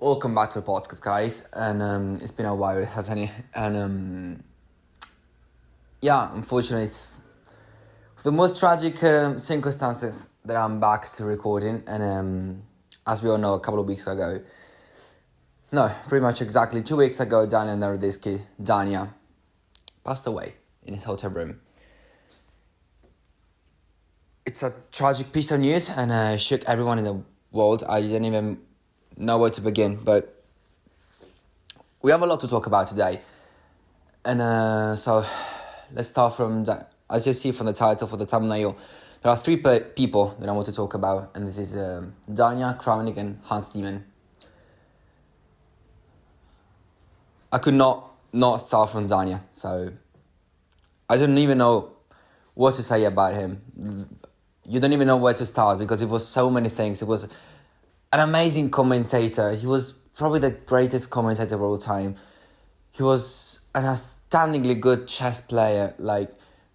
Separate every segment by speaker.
Speaker 1: Welcome back to the podcast, guys. And it's been a while, hasn't it? And unfortunately, it's the most tragic circumstances that I'm back to recording. And as we all know, a couple of weeks ago, pretty much exactly 2 weeks ago, Danya passed away in his hotel room. It's a tragic piece of news and shook everyone in the world. I didn't even know where to begin, but we have a lot to talk about today. And so let's start from that. As you see from the title, for the thumbnail, there are three people that I want to talk about, and this is Danya, Kramnik, and Niemann. I could not start from Danya, so I don't even know what to say about him. You don't even know where to start because it was so many things. It was an amazing commentator. He was probably the greatest commentator of all time. He was an outstandingly good chess player, like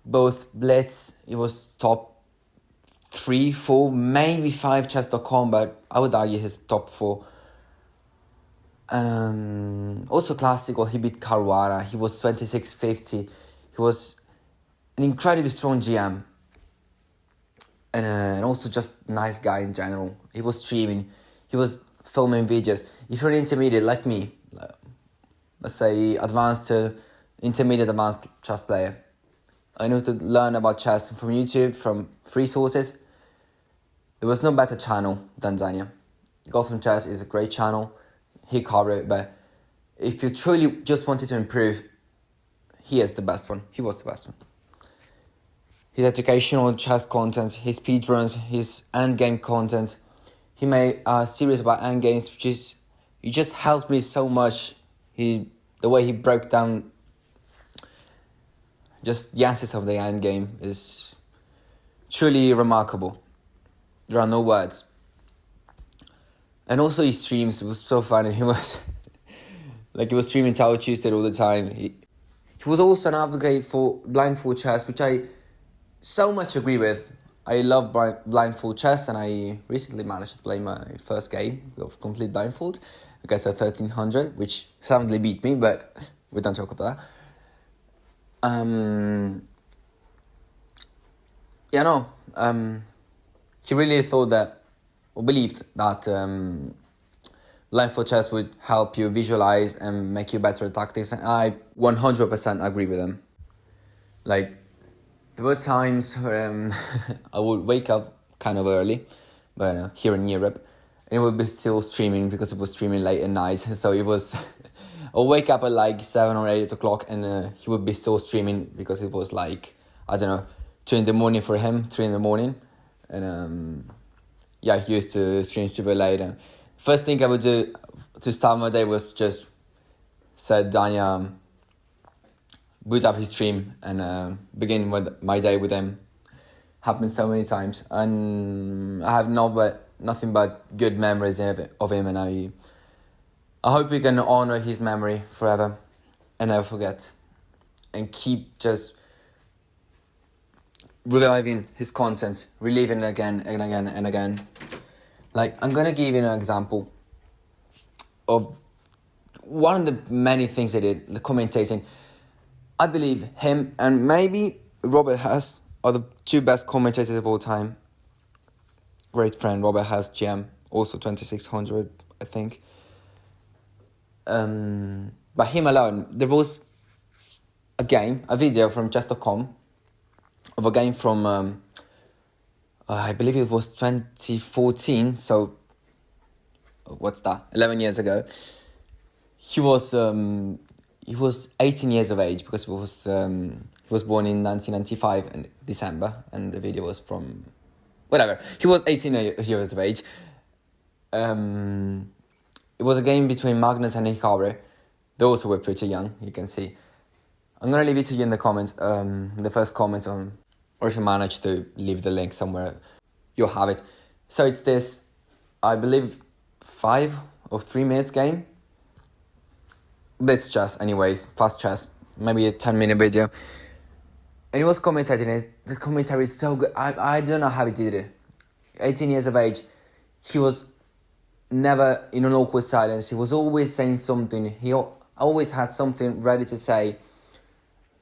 Speaker 1: both Blitz. He was top 3, 4, maybe 5 chess.com, but I would argue he's top 4. And also classical, he beat Caruana. He was 2650. He was an incredibly strong GM. And also just nice guy in general. He was streaming. He was filming videos. If you're an intermediate like me, let's say advanced to intermediate advanced chess player, I know to learn about chess from YouTube, from free sources. There was no better channel than Danya. Gotham Chess is a great channel. He covered it, but if you truly just wanted to improve, he is the best one. He was the best one. His educational chess content, his speedruns, his endgame content. He made a series about endgames, it just helped me so much. The way he broke down just the answers of the endgame is truly remarkable. There are no words. And also his streams was so funny. He was streaming Tower Tuesday all the time. He was also an advocate for blindfold chess, which I so much agree with. I love blindfold chess, and I recently managed to play my first game of complete blindfold against a 1300, which soundly beat me, but we don't talk about that. He really thought that, or believed that blindfold chess would help you visualize and make you better at tactics, and I 100% agree with him. There were times where I would wake up kind of early, but here in Europe, and it would be still streaming because it was streaming late at night. So it was, I'll wake up at 7 or 8 o'clock, and he would be still streaming because it was 2 in the morning for him, 3 in the morning, and he used to stream super late. And first thing I would do to start my day was just said Danya, boot up his stream and begin with my day with him. Happened so many times, and I have nothing but good memories of him, and I hope we can honor his memory forever and never forget, and keep just reviving his content, reliving it again and again and again. I'm gonna give you an example of one of the many things he did, the commentating. I believe him and maybe Robert Haas are the 2 best commentators of all time. Great friend, Robert Haas, GM, also 2600, I think. But him alone, there was a video from chess.com of a game from, I believe it was 2014, so what's that, 11 years ago. He was 18 years of age because he was born in 1995 in December, and the video was from whatever. He was 18 years of age. It was a game between Magnus and Hikaru. They also were pretty young, you can see. I'm gonna leave it to you in the comments, the first comment on, or if you manage to leave the link somewhere, you'll have it. So it's this, I believe, 5 or 3 minutes game. Blitz chess, anyways, fast chess, maybe a 10-minute video. And he was commentating it. The commentary is so good. I don't know how he did it. 18 years of age, he was never in an awkward silence. He was always saying something. He always had something ready to say.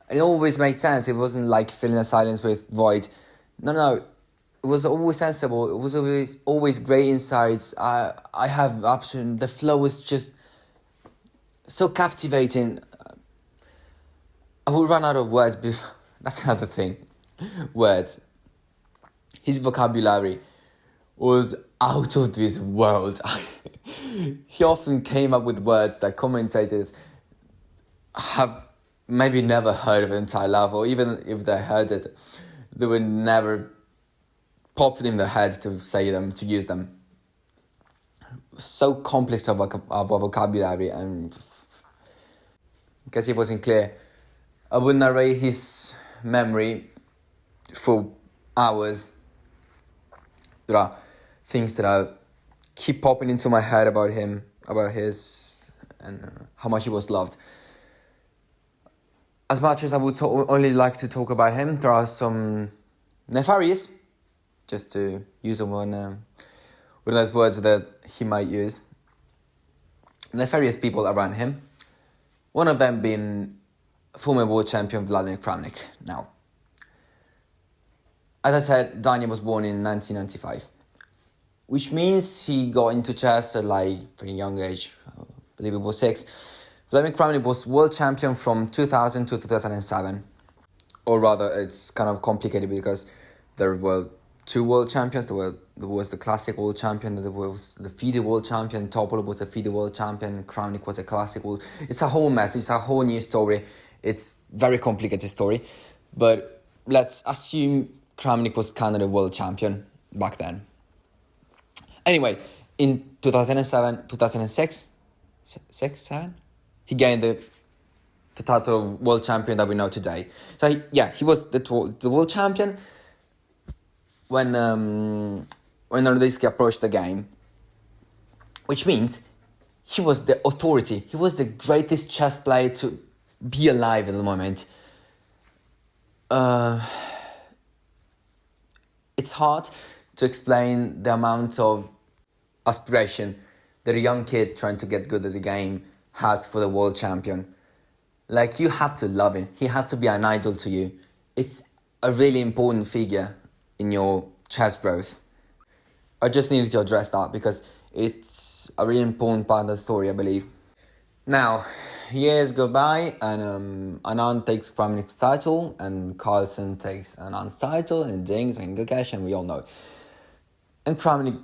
Speaker 1: And it always made sense. It wasn't like filling a silence with void. No. It was always sensible. It was always great insights. I have option. The flow was just so captivating. I would run out of words. That's another thing. Words. His vocabulary was out of this world. He often came up with words that commentators have maybe never heard of in entire life, or even if they heard it, they would never pop it in their head to say them, to use them. So complex of a vocabulary, and in case it wasn't clear, I would narrate his memory for hours. There are things that I keep popping into my head about him, about his, and how much he was loved. As much as I would only like to talk about him, there are some nefarious, just to use one of those words that he might use, nefarious people around him. One of them being former world champion Vladimir Kramnik. Now, as I said, Danya was born in 1995, which means he got into chess at like pretty young age. I believe it was 6. Vladimir Kramnik was world champion from 2000 to 2007. Or rather, it's kind of complicated because there were 2 world champions. There was the classic world champion, there was the FIDE world champion, Topol was the FIDE world champion, Kramnik was a classic world. It's a whole mess, it's a whole new story. It's very complicated story. But let's assume Kramnik was kind of the world champion back then. Anyway, in 2006, he gained the title of world champion that we know today. So he was the world champion when Nordiski approached the game, which means he was the authority. He was the greatest chess player to be alive at the moment. It's hard to explain the amount of aspiration that a young kid trying to get good at the game has for the world champion. Like, you have to love him. He has to be an idol to you. It's a really important figure in your chess growth. I just needed to address that because it's a really important part of the story, I believe. Now, years go by and Anand takes Kramnik's title and Carlsen takes Anand's title and Dings and Gukesh, and we all know. And Kramnik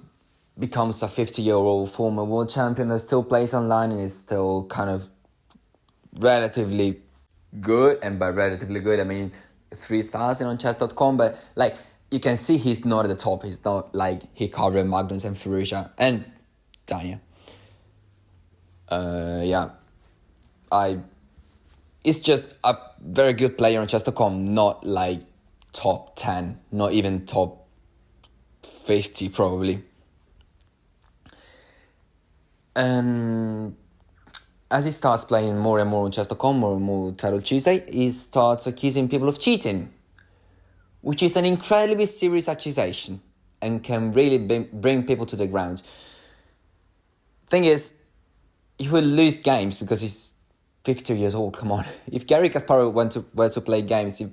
Speaker 1: becomes a 50-year-old former world champion that still plays online and is still kind of relatively good. And by relatively good, I mean 3,000 on chess.com. But like, you can see he's not at the top. He's not like Hikaru, Magnus and Furusha and Danya. It's just a very good player on chess.com, not like top 10, not even top 50 probably. And as he starts playing more and more on chess.com, more and more Title Tuesday, he starts accusing people of cheating, which is an incredibly serious accusation and can really bring people to the ground. Thing is, he will lose games because he's 50 years old, come on. If Garry Kasparov were to play games, if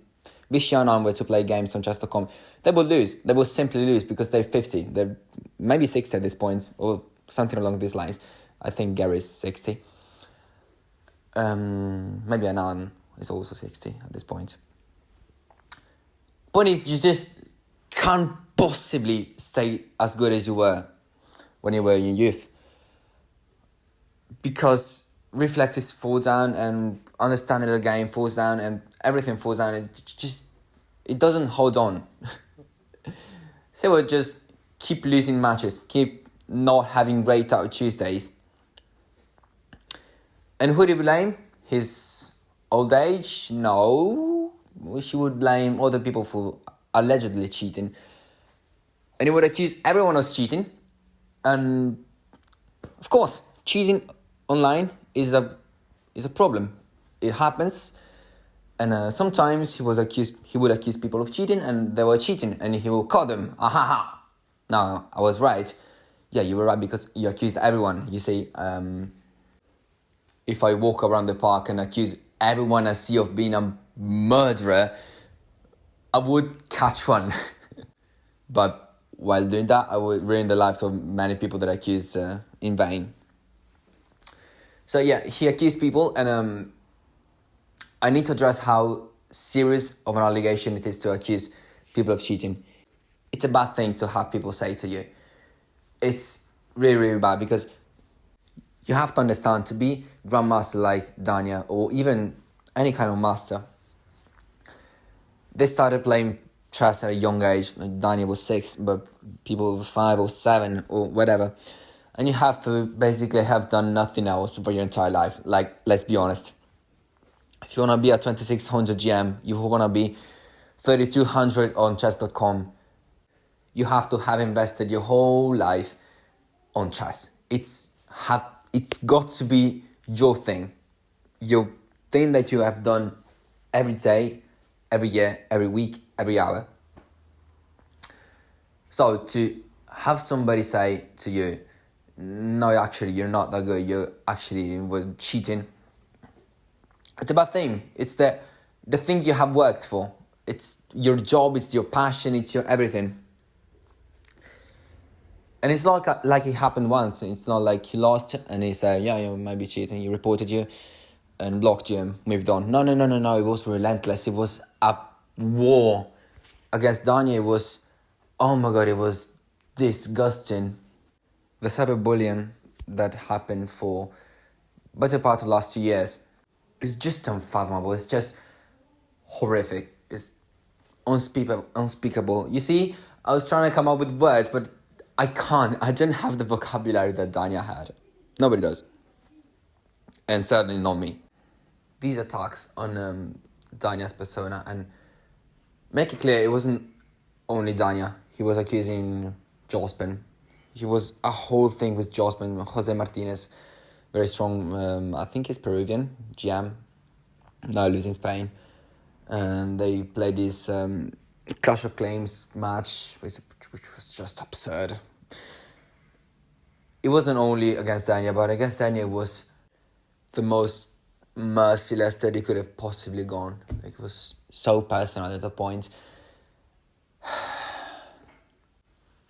Speaker 1: Vishy Anand were to play games on chess.com, they will lose. They will simply lose because they're 50. They're maybe 60 at this point, or something along these lines. I think Gary's 60. Maybe Anand is also 60 at this point. Point is, you just can't possibly stay as good as you were when you were in your youth. Because reflexes fall down and understanding the game falls down and everything falls down. It doesn't hold on. So we'll just keep losing matches, keep not having great out Tuesdays. And who do you blame? His old age? No. He would blame other people for allegedly cheating. And he would accuse everyone of cheating. And of course, cheating online is a problem. It happens. And sometimes he would accuse people of cheating and they were cheating and he will call them. Ahaha. No, I was right. yeah, you were right because you accused everyone. You say, if I walk around the park and accuse everyone I see of being a murderer, I would catch one. But while doing that, I would ruin the lives of many people that I accused in vain. So yeah, he accused people, and I need to address how serious of an allegation it is to accuse people of cheating. It's a bad thing to have people say to you. It's really, really bad because you have to understand, to be grandmaster like Danya or even any kind of master, they started playing chess at a young age. Like Danya was 6, but people were 5 or 7 or whatever. And you have to basically have done nothing else for your entire life. Like, let's be honest. If you want to be a 2600 GM, you want to be 3200 on chess.com, you have to have invested your whole life on chess. It's got to be your thing that you have done every day, every year, every week, every hour. So to have somebody say to you, no, actually, you're not that good, you actually were cheating, it's a bad thing. It's the thing you have worked for. It's your job, it's your passion, it's your everything. And it's not like it happened once. It's not like he lost and he said, yeah, you might be cheating. He reported you and blocked you and moved on. No. It was relentless. It was a war against Danya. It was, oh my God, it was disgusting. The cyberbullying that happened for better part of the last 2 years is just unfathomable. It's just horrific. It's unspeakable. You see, I was trying to come up with words, but I can't. I don't have the vocabulary that Danya had. Nobody does. And certainly not me. These attacks on Danya's persona, and make it clear, it wasn't only Danya. He was accusing Jospin. He was a whole thing with Jospin. Jose Martinez, very strong, I think he's Peruvian, GM, now lives in Spain. And they played this Clash of Claims match, which was just absurd. It wasn't only against Danya, but against Danya was the most merciless that he could have possibly gone. Like, it was so personal at the point.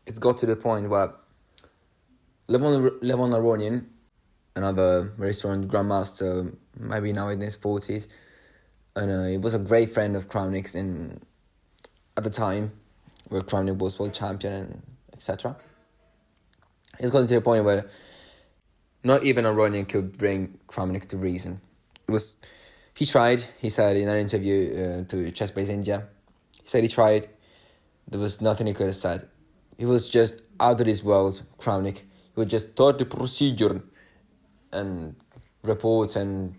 Speaker 1: It's got to the point where Levon Aronian, another very strong grandmaster, maybe now in his 40s, and he was a great friend of Kramnik's at the time, where Kramnik was world champion and etc. It's gotten to the point where not even Aronian could bring Kramnik to reason. He tried. He said in an interview to Chess Base India, he said he tried. There was nothing he could have said. He was just out of this world, Kramnik. He would just start the procedure and report and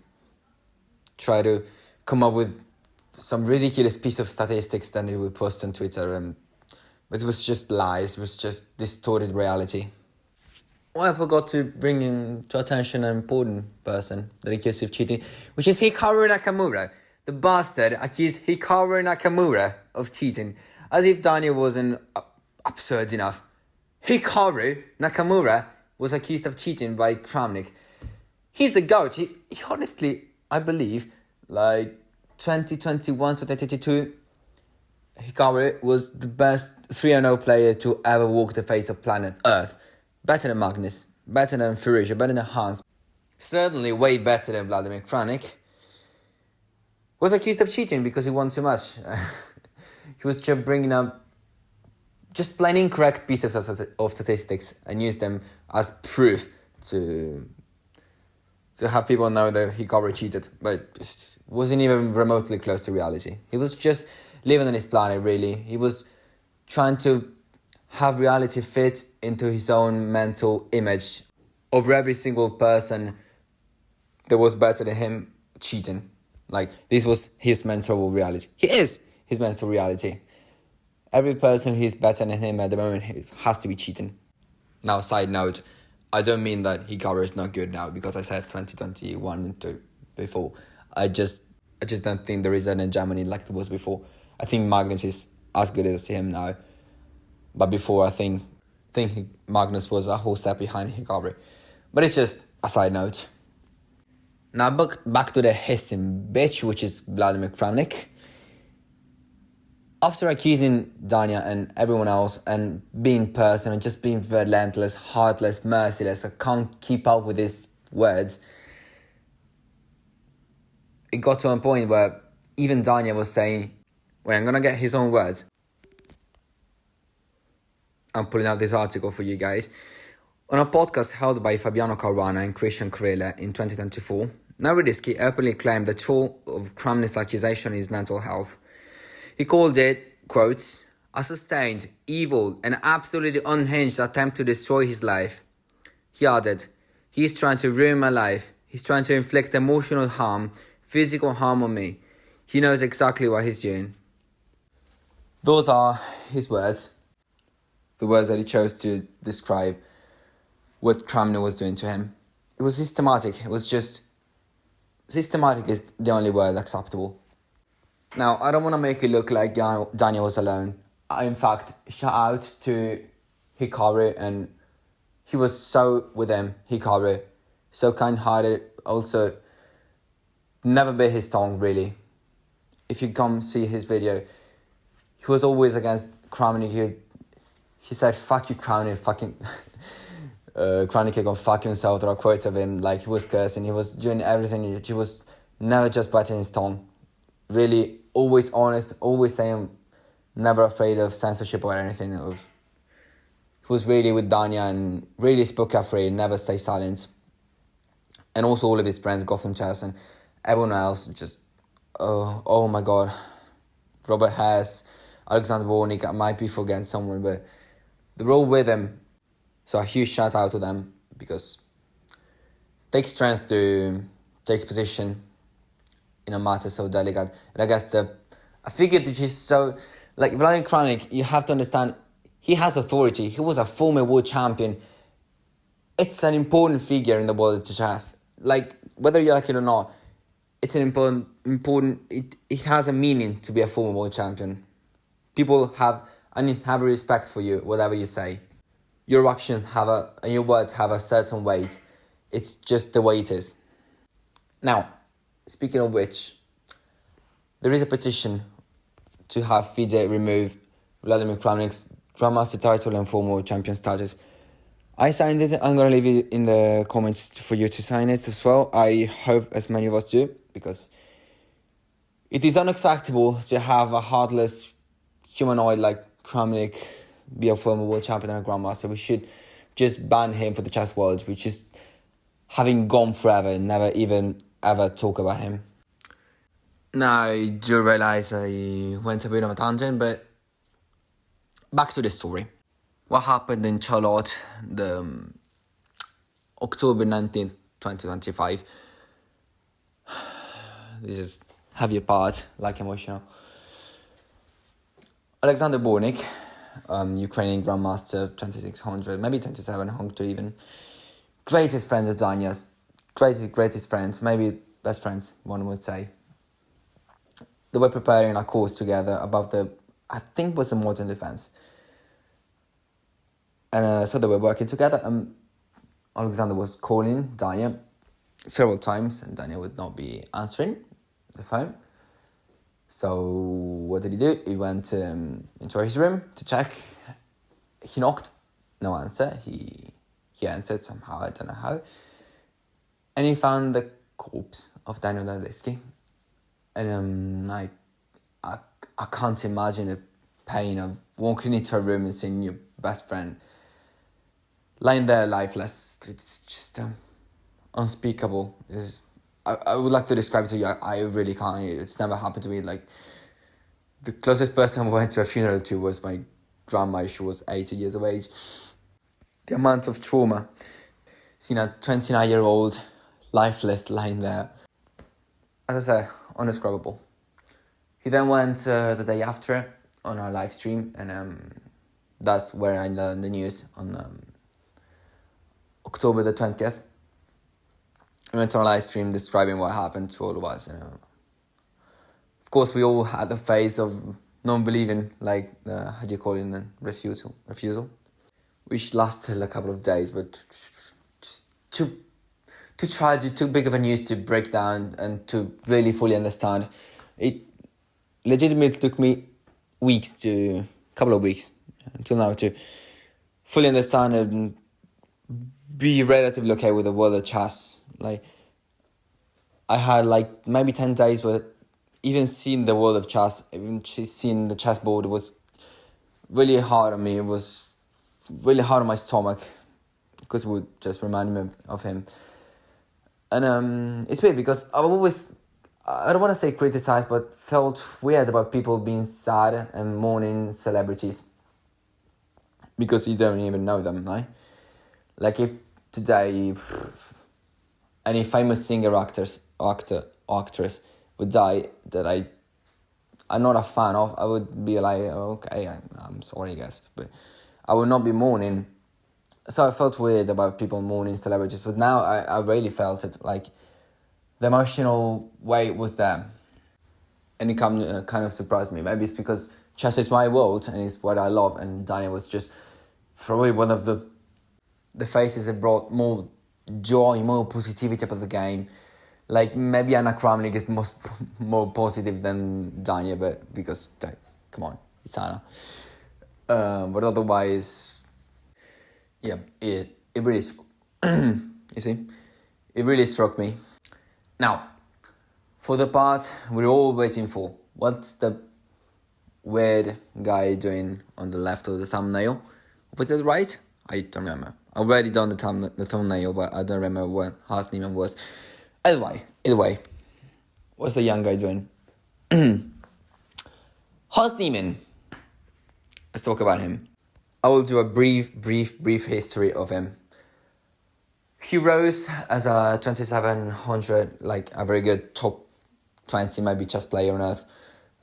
Speaker 1: try to come up with some ridiculous piece of statistics that he would post on Twitter. But it was just lies. It was just distorted reality. Well, I forgot to bring to attention an important person that accused of cheating, which is Hikaru Nakamura. The bastard accused Hikaru Nakamura of cheating, as if Danya wasn't absurd enough. Hikaru Nakamura was accused of cheating by Kramnik. He's the GOAT. He honestly, I believe, like 2021 to 2022, Hikaru was the best 3-0 player to ever walk the face of planet Earth. Better than Magnus, better than Furusha, better than Hans. Certainly way better than Vladimir Kramnik. Was accused of cheating because he won too much. He was just bringing up just plain incorrect pieces of statistics and used them as proof to have people know that Hikaru cheated. But wasn't even remotely close to reality. He was just living on his planet, really. He was trying to have reality fit into his own mental image of every single person that was better than him cheating. Like, this was his mental reality. He is his mental reality. Every person who is better than him at the moment has to be cheating. Now, side note, I don't mean that Hikaru is not good now because I said 2021 before. I just don't think there is an hegemony like there was before. I think Magnus is as good as him now. But before, I think think Magnus was a whole step behind Hikari. But it's just a side note. Now back to the hissing bitch, which is Vladimir Kramnik. After accusing Danya and everyone else and being personal and just being relentless, heartless, merciless, I can't keep up with his words. It got to a point where even Danya was saying, wait, I'm going to get his own words. I'm pulling out this article for you guys. On a podcast held by Fabiano Caruana and Christian Corella in 2024, Naroditsky openly claimed the toll of Kramnik's accusation is mental health. He called it, quotes, a sustained, evil, and absolutely unhinged attempt to destroy his life. He added, he's trying to ruin my life. He's trying to inflict emotional harm, physical harm on me. He knows exactly what he's doing. Those are his words. The words that he chose to describe what Kramnik was doing to him. It was systematic. It was just... Systematic is the only word acceptable. Now, I don't want to make it look like Danya was alone. In fact, shout out to Hikari, and he was so with him, Hikari. So kind-hearted, also never bit his tongue, really. If you come see his video, he was always against Kramnik. He said, fuck you, Kramnik, fucking... Kramnik can go fuck himself. There are quotes of him, like he was cursing, he was doing everything. He was never just biting his tongue. Really, always honest, always saying, never afraid of censorship or anything. He was really with Danya and really spoke up for it, never stay silent. And also all of his friends, Gotham Chess and everyone else, just, oh my God. Robert Hess, Alexander Bornik, I might be forgetting someone, but they're all with him. So a huge shout out to them, because it takes strength to take a position in a matter so delicate. And I guess I figured that he's so... Like Vladimir Kramnik, you have to understand, he has authority. He was a former world champion. It's an important figure in the world of chess. Like, whether you like it or not, it's an important... It has a meaning to be a former world champion. People have a respect for you, whatever you say. Your actions and your words have a certain weight. It's just the way it is. Now, speaking of which, there is a petition to have FIDE remove Vladimir Kramnik's Grandmaster title and former champion status. I signed it. I'm going to leave it in the comments for you to sign it as well. I hope as many of us do, because it is unacceptable to have a heartless humanoid like Kramnik be a former world champion and a grandmaster. We should just ban him for the chess world, which is having gone forever, never even ever talk about him. Now, I do realize I went a bit of a tangent, but back to the story. What happened in Charlotte, the October 19th, 2025. This is heavy part, like emotional. Alexander Bornik, Ukrainian Grandmaster, 2600, maybe 2700 even. Greatest friend of Danya's. Greatest friends, maybe best friends, one would say. They were preparing a course together about I think was the modern defense. And so they were working together. Alexander was calling Danya several times, and Danya would not be answering the phone. So what did he do? He went into his room to check. He knocked, no answer. He entered somehow, I don't know how. And he found the corpse of Daniel Naroditsky. And I can't imagine the pain of walking into a room and seeing your best friend lying there lifeless. It's just unspeakable. I would like to describe it to you. I really can't. It's never happened to me. Like, the closest person I went to a funeral to was my grandma. She was 80 years of age. The amount of trauma. Seeing a 29-year-old lifeless lying there. As I say, undescribable. He then went the day after on our live stream, and that's where I learned the news on October the 20th. We went on a live stream describing what happened to all of us. Of course, we all had the phase of non-believing, like, how do you call it, refusal. which lasted a couple of days, but just too tragic, too big of a news to break down and to really fully understand. It legitimately took me couple of weeks until now to fully understand and be relatively okay with the world of chess. Like, I had like maybe 10 days where even seeing the world of chess, even seeing the chessboard was really hard on me. It was really hard on my stomach because it would just remind me of him. And it's weird because I don't want to say criticized, but felt weird about people being sad and mourning celebrities because you don't even know them, right? Like if today any famous singer, actress would die that I'm not a fan of, I would be like, oh, okay, I'm sorry, guys, but I would not be mourning. So I felt weird about people mourning celebrities, but now I really felt it, like the emotional weight was there. And it kind of surprised me. Maybe it's because chess is my world and it's what I love, and Danya was just probably one of the faces that brought more joy, more positivity up of the game. Like maybe Anna Kramnik is more positive than Danya, but because, come on, it's Anna. But otherwise, yeah, it really, you see, it really struck me. Now, for the part we're all waiting for, what's the weird guy doing on the left of the thumbnail? Was it right? I don't remember. I already done the thumbnail, but I don't remember what Hans Niemann was. Either way, what's the young guy doing? Hans Niemann. Let's talk about him. I will do a brief history of him. He rose as a 2700, like a very good top 20, maybe chess player on earth,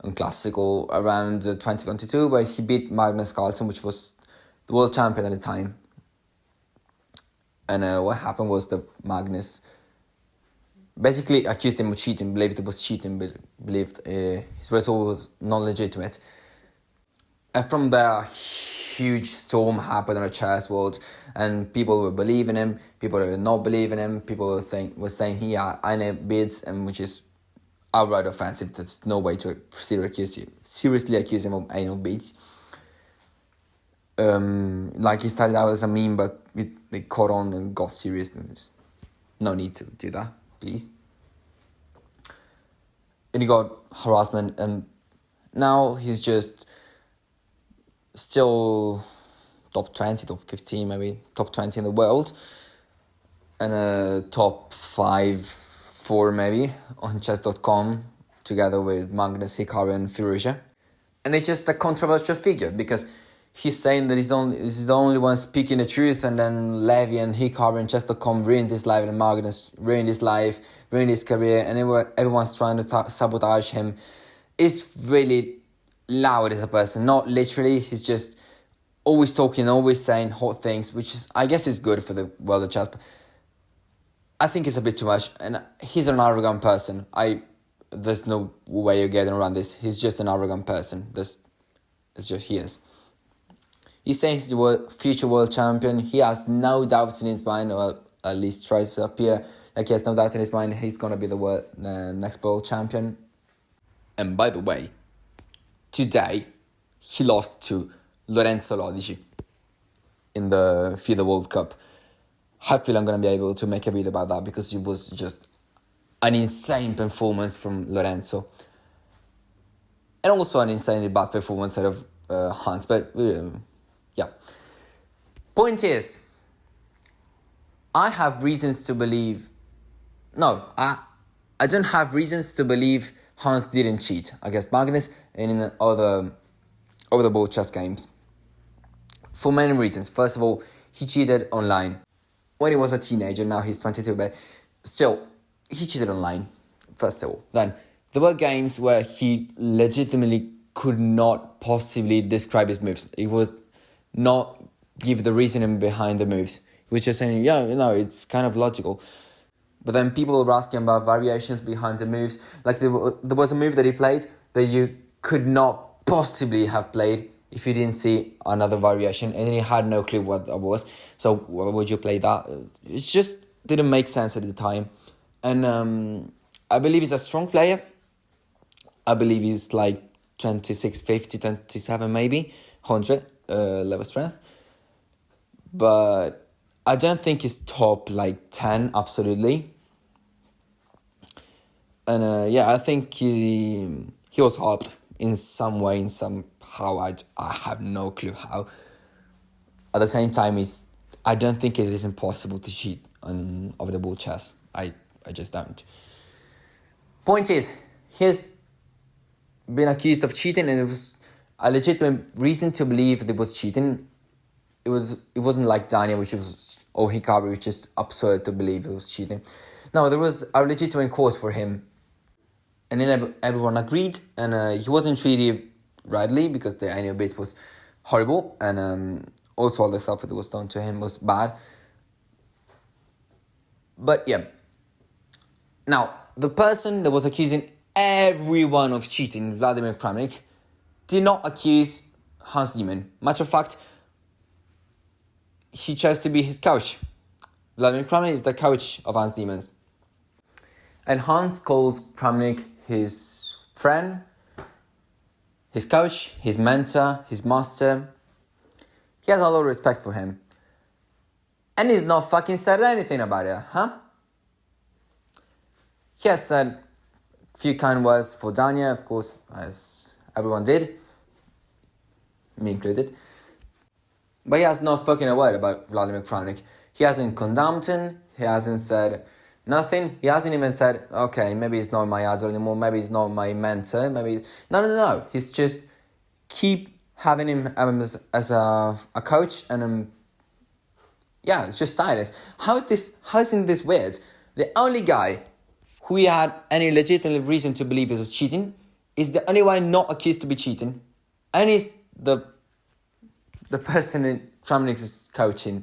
Speaker 1: on classical, around 2022, where he beat Magnus Carlsen, which was the world champion at the time. And what happened was that Magnus basically accused him of cheating, believed it was cheating, believed his result was non-legitimate. And from there, huge storm happened on the chess world, and people were believing him, people were not believing him, people were saying he had any bids, and which is outright offensive. There's no way to seriously accuse him of anal bids. Like he started out as a meme, but they caught on and got serious. And no need to do that, please. And he got harassment, and now he's just still top 20, top 15, maybe top 20 in the world, and top 4 maybe on chess.com, together with Magnus, Hikaru and Firouzja. And it's just a controversial figure because he's saying that he's the only one speaking the truth, and then Levy and Hikaru and chess.com ruined his life, and Magnus ruined his life, ruined his career, and everyone's trying to sabotage him. It's really loud as a person, not literally. He's just always talking, always saying hot things, which is, I guess, is good for the world of chess, but I think it's a bit too much. And he's an arrogant person. There's no way you're getting around this. He's just an arrogant person. It's just he is. He's saying he's the future world champion. He has no doubt in his mind, or at least tries to appear like he has no doubt in his mind he's gonna be the next world champion. And by the way, today, he lost to Lorenzo Lodici in the FIDE World Cup. I feel I'm going to be able to make a video about that because it was just an insane performance from Lorenzo. And also an insanely bad performance out of Hans. But, yeah. Point is, I have reasons to believe... No, I don't have reasons to believe Hans didn't cheat against Magnus and in other over-the-board chess games. For many reasons. First of all, he cheated online. When he was a teenager, now he's 22, but still, he cheated online, first of all. Then, there were games where he legitimately could not possibly describe his moves. He would not give the reasoning behind the moves. He was just saying, yeah, it's kind of logical. But then people were asking about variations behind the moves. Like there was a move that he played that you could not possibly have played if you didn't see another variation and you had no clue what that was. So why would you play that? It just didn't make sense at the time. And I believe he's a strong player. I believe he's like 26, 50, 27 maybe, 100 level strength. But I don't think he's top like 10, absolutely. And I think he was helped in some way, in somehow. I have no clue how. At the same time, I don't think it is impossible to cheat on over the ball chess. I just don't. Point is, he's been accused of cheating, and it was a legitimate reason to believe that it was cheating. It wasn't like Danya, or Hikaru, which is absurd to believe it was cheating. No, there was a legitimate cause for him. And then everyone agreed, and he wasn't treated rightly because the annual base was horrible, and also all the stuff that was done to him was bad. But yeah. Now, the person that was accusing everyone of cheating, Vladimir Kramnik, did not accuse Hans Niemann. Matter of fact, he chose to be his coach. Vladimir Kramnik is the coach of Hans Niemann. And Hans calls Kramnik his friend, his coach, his mentor, his master. He has a lot of respect for him. And he's not fucking said anything about it, huh? He has said a few kind words for Danya, of course, as everyone did, me included. But he has not spoken a word about Vladimir Kramnik. He hasn't condemned him, he hasn't said nothing. He hasn't even said, okay, maybe he's not my idol anymore, maybe he's not my mentor, maybe... No. He's just keep having him as a coach, and it's just silence. How isn't this weird? The only guy who he had any legitimate reason to believe it was cheating is the only one not accused to be cheating, and he's the person in Kramnik is coaching.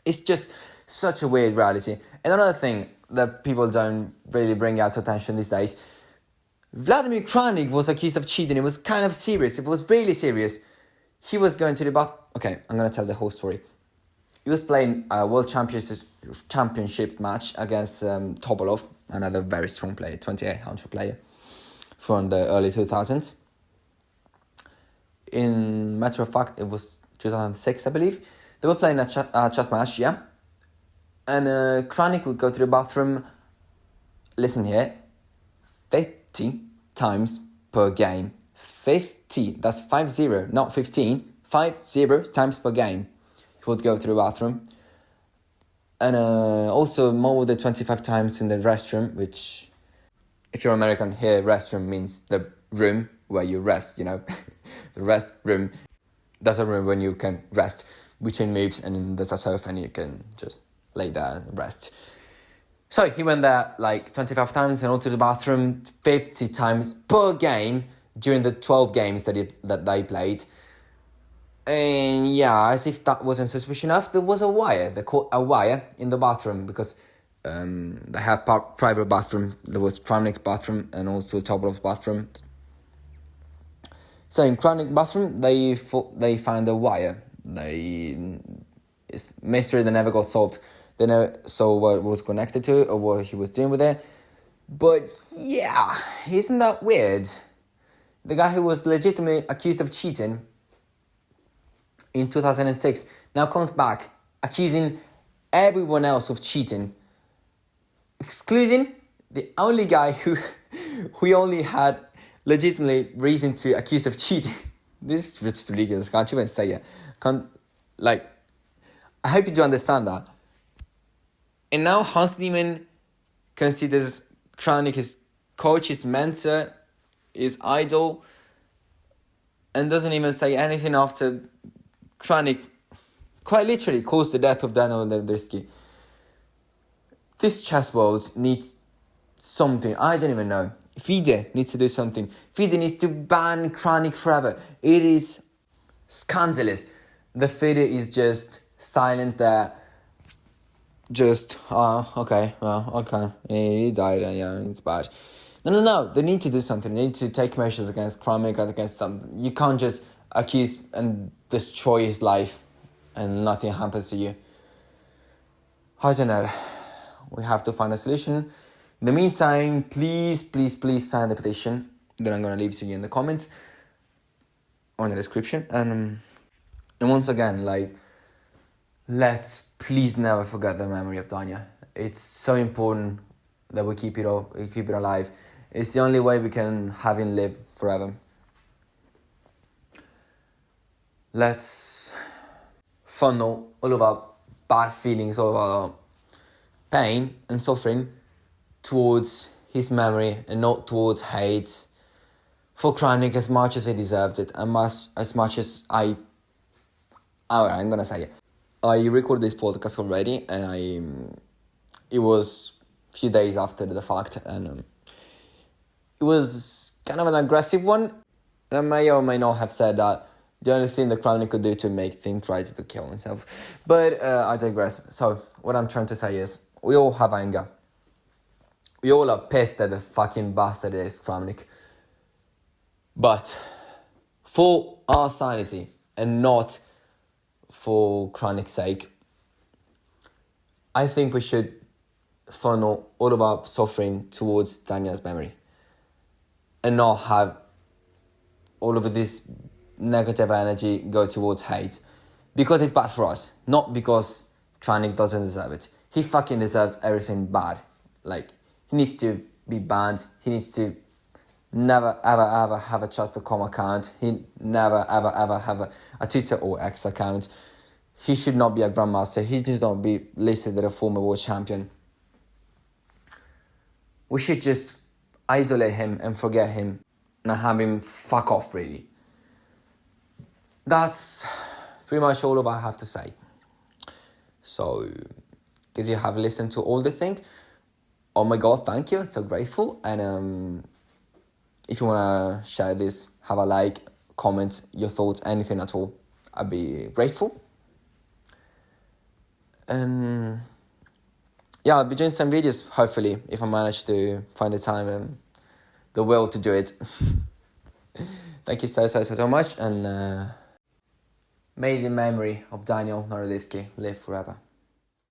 Speaker 1: It's just such a weird reality. And another thing that people don't really bring out to attention these days, Vladimir Kramnik was accused of cheating. It was kind of serious. It was really serious. He was going to the bath. Okay, I'm going to tell the whole story. He was playing a World Championship match against Topolov, another very strong player, 2800 player from the early 2000s. In matter of fact, it was 2006, I believe. They were playing a chess match, yeah? And Kramnik would go to the bathroom, listen here, 50 times per game. 50, that's 50, not 15, 50 times per game. He would go to the bathroom. And also more than 25 times in the restroom, which, if you're American, here restroom means the room where you rest, the rest room. That's a room when you can rest between moves, and there's a sofa and you can just lay there and rest. So he went there like 25 times and also to the bathroom 50 times per game during the 12 games that they played. And as if that wasn't suspicious enough, there was a wire. They caught a wire in the bathroom because they had private bathroom. There was Kramnik's bathroom and also Topolov's bathroom. So in Kramnik's bathroom, they found a wire. It's a mystery that never got solved. They never saw what it was connected to or what he was doing with it. But isn't that weird? The guy who was legitimately accused of cheating in 2006 now comes back accusing everyone else of cheating, excluding the only guy who only had legitimately reason to accuse of cheating. This is ridiculous. Can't even say it. I hope you do understand that. And now Hans Niemann considers Kramnik his coach, his mentor, his idol, and doesn't even say anything after Kramnik quite literally caused the death of Daniel Nerdersky. This chess world needs something. I don't even know. FIDE needs to do something. FIDE needs to ban Kramnik forever. It is scandalous. The FIDE is just silent there. Just, okay, he died, and it's bad. No. They need to do something. They need to take measures against Kramnik and against something. You can't just accuse and destroy his life and nothing happens to you. I don't know. We have to find a solution. In the meantime, please sign the petition that I'm going to leave to you in the comments or in the description. And once again, like, let's please never forget the memory of Danya. It's so important that we keep it alive. It's the only way we can have him live forever. Let's funnel all of our bad feelings, all of our pain and suffering towards his memory and not towards hate for Kramnik as much as he deserves it and as much as I'm gonna say it. I recorded this podcast already and it was a few days after the fact and it was kind of an aggressive one. And I may or may not have said that the only thing that Kramnik could do to make things right is to kill himself. But I digress. So what I'm trying to say is we all have anger. We all are pissed at the fucking bastard that is Kramnik. But for our sanity and not for Kramnik's sake, I think we should funnel all of our suffering towards Danya's memory and not have all of this negative energy go towards hate because it's bad for us, not because Kramnik doesn't deserve it. He fucking deserves everything bad. Like, he needs to be banned. He needs to never ever have a Trust.com account. He never ever have a Twitter or X account. He should not be a grandmaster. He should not be listed as a former world champion. We should just isolate him and forget him and have him fuck off, really. That's pretty much all of I have to say. So, because you have listened to all the thing, oh my god, thank you, I'm so grateful. And if you want to share this, have a like, comment your thoughts, anything at all, I'd be grateful. And yeah, I'll be doing some videos, hopefully, if I manage to find the time and the will to do it. Thank you so much, and may the memory of Daniel Naroditsky live forever.